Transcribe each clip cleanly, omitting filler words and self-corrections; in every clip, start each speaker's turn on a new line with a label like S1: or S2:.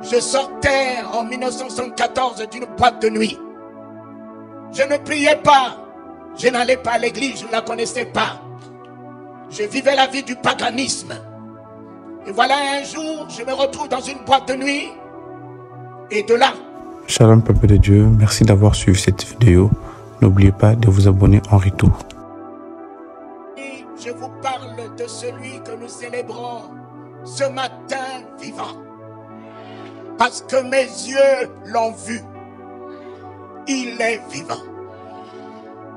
S1: Je sortais en 1974 d'une boîte de nuit. Je ne priais pas. Je n'allais pas à l'église, je ne la connaissais pas. Je vivais la vie du paganisme. Et voilà, un jour, je me retrouve dans une boîte de nuit. Et de là...
S2: Shalom peuple de Dieu, merci d'avoir suivi cette vidéo. N'oubliez pas de vous abonner en retour.
S1: Je vous parle de celui que nous célébrons ce matin vivant. Parce que mes yeux l'ont vu. Il est vivant.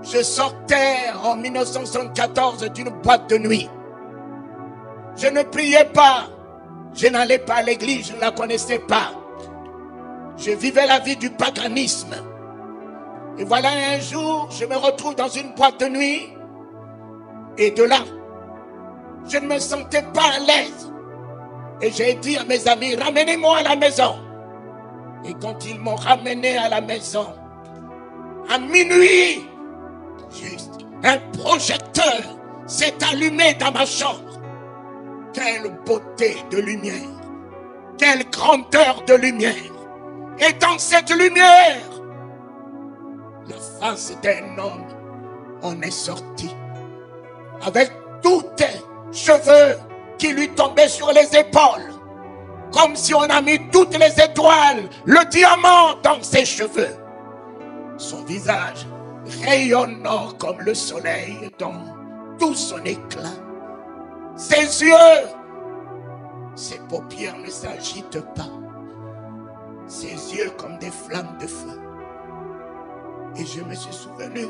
S1: Je sortais en 1974 d'une boîte de nuit. Je ne priais pas. Je n'allais pas à l'église, je ne la connaissais pas. Je vivais la vie du paganisme. Et voilà, un jour, je me retrouve dans une boîte de nuit. Et de là, je ne me sentais pas à l'aise. Et j'ai dit à mes amis, ramenez-moi à la maison. Et quand ils m'ont ramené à la maison, à minuit, juste, un projecteur s'est allumé dans ma chambre. Quelle beauté de lumière, quelle grandeur de lumière. Et dans cette lumière, la face d'un homme en est sorti. Avec tous les cheveux qui lui tombaient sur les épaules. Comme si on a mis toutes les étoiles, le diamant dans ses cheveux. Son visage rayonnant comme le soleil dans tout son éclat. Ses yeux, ses paupières ne s'agitent pas. Ses yeux comme des flammes de feu. Et je me suis souvenu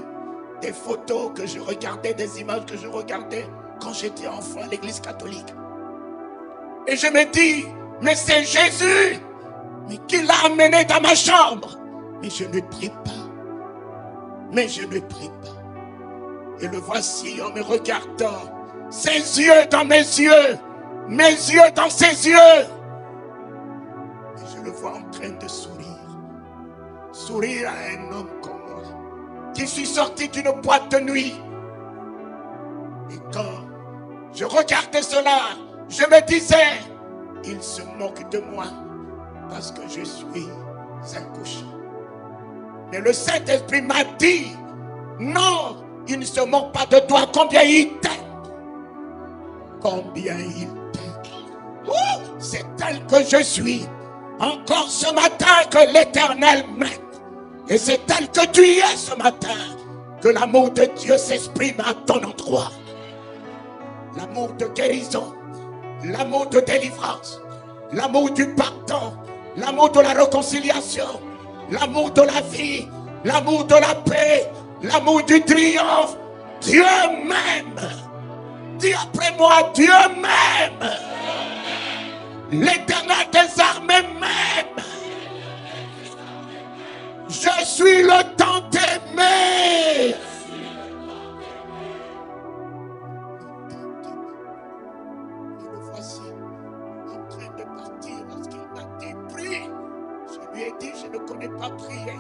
S1: des photos que je regardais, des images que je regardais quand j'étais enfant à l'église catholique. Et je me dis, mais c'est Jésus, mais qui l'a amené dans ma chambre. Mais je ne prie pas. Mais je ne prie pas. Et le voici en me regardant, ses yeux dans mes yeux dans ses yeux. Et je le vois en train de sourire. Sourire à un homme comme moi, qui suis sorti d'une boîte de nuit. Et quand je regardais cela, je me disais, il se moque de moi parce que je suis un cochon. Mais le Saint-Esprit m'a dit, non, il ne se moque pas de toi. Combien il t'aime. Combien il t'aime. Oh, c'est tel que je suis. Encore ce matin que l'Éternel m'aime. Et c'est tel que tu y es ce matin que l'amour de Dieu s'exprime à ton endroit. L'amour de guérison, l'amour de délivrance, l'amour du pardon, l'amour de la réconciliation, l'amour de la vie, l'amour de la paix, l'amour du triomphe. Dieu m'aime. Dis après moi, Dieu m'aime. L'Éternel des armées m'aime. Je suis le temps d'aimer. Et le voici en train de partir lorsqu'il m'a dit prie. Je lui ai dit je ne connais pas prier.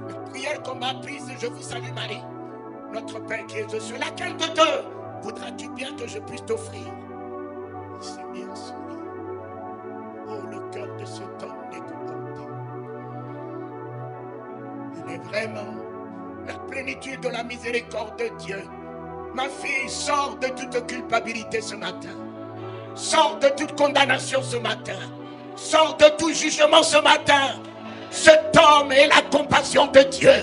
S1: La prière qu'on m'a apprise, je vous salue Marie. Notre Père qui est aux cieux, laquelle de deux voudras-tu bien que je puisse t'offrir? Il s'est mis à sourire. Oh, le cœur de cet homme n'est que compté. Il est vraiment la plénitude de la miséricorde de Dieu. Ma fille, sors de toute culpabilité ce matin. Sors de toute condamnation ce matin. Sors de tout jugement ce matin. Cet homme est la compassion de Dieu.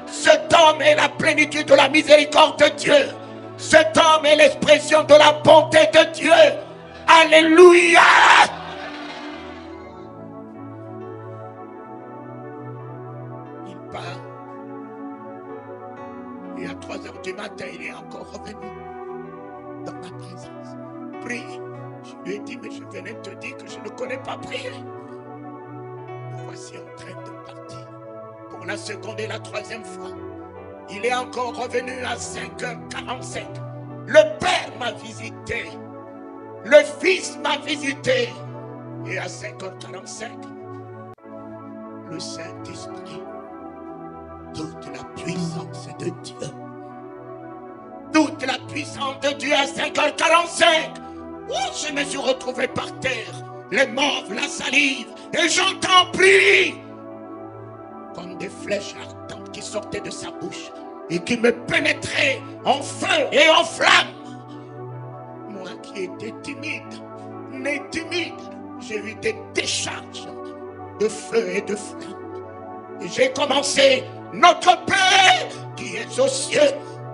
S1: Cet homme est la plénitude de la miséricorde de Dieu. Cet homme est l'expression de la bonté de Dieu. Alléluia! Il part. Et à 3h du matin, il est encore revenu dans ma présence. Prie. Je lui ai dit, mais je venais te dire que je ne connais pas prier. Me voici en train de partir. Pour la seconde et la troisième fois. Il est encore revenu à 5h45. Le Père m'a visité. Le Fils m'a visité. Et à 5h45, le Saint-Esprit, toute la puissance de Dieu. Toute la puissance de Dieu à 5h45. Oh, je me suis retrouvé par terre. Les morts, la salive, Et j'entends prier comme des flèches ardentes qui sortaient de sa bouche et qui me pénétraient en feu et en flamme. Moi qui étais timide, né timide, j'ai eu des décharges de feu et de flamme. Et j'ai commencé, notre Père qui est aux cieux.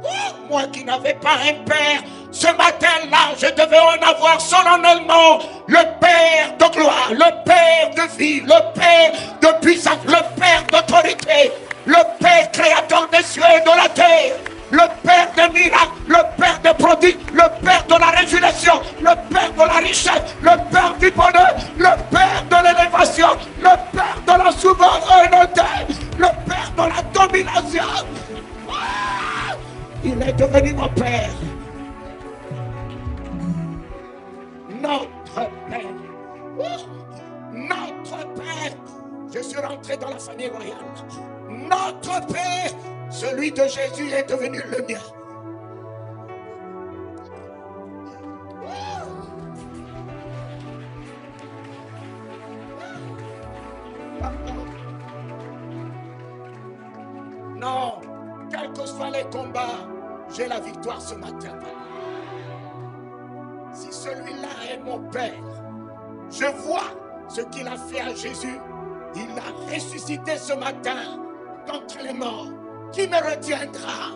S1: Oh, moi qui n'avais pas un Père, ce matin-là, je devais en avoir solennellement le Père de gloire, le Père de vie, le Père de puissance, le Père d'autorité, le Père créateur des cieux et de la terre, le Père des miracles, le Père des prodiges, le Père de la résurrection, le Père de la richesse, le Père du bonheur, le Père de l'élévation, le Père de la souveraineté, le Père de la domination. Il est devenu mon Père. Notre Père. Notre Père. Je suis rentré dans la famille royale. Notre Père, celui de Jésus, est devenu le mien. Non, quels que soient les combats, j'ai la victoire ce matin. Si celui-là est mon Père, je vois ce qu'il a fait à Jésus. Il a ressuscité ce matin d'entre les morts. Qui me retiendra?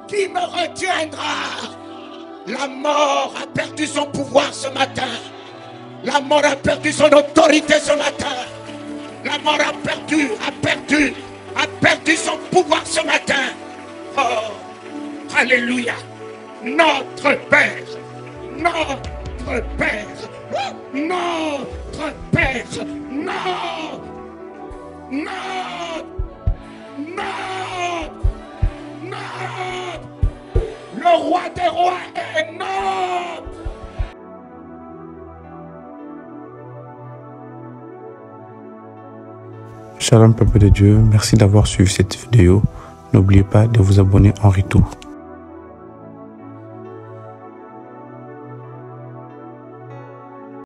S1: Qui me retiendra? La mort a perdu son pouvoir ce matin. La mort a perdu son autorité ce matin. La mort a perdu son pouvoir ce matin. Oh, alléluia. Notre Père, notre Père, notre Père, le roi des rois est notre.
S2: Shalom peuple de Dieu, merci d'avoir suivi cette vidéo. N'oubliez pas de vous abonner en retour.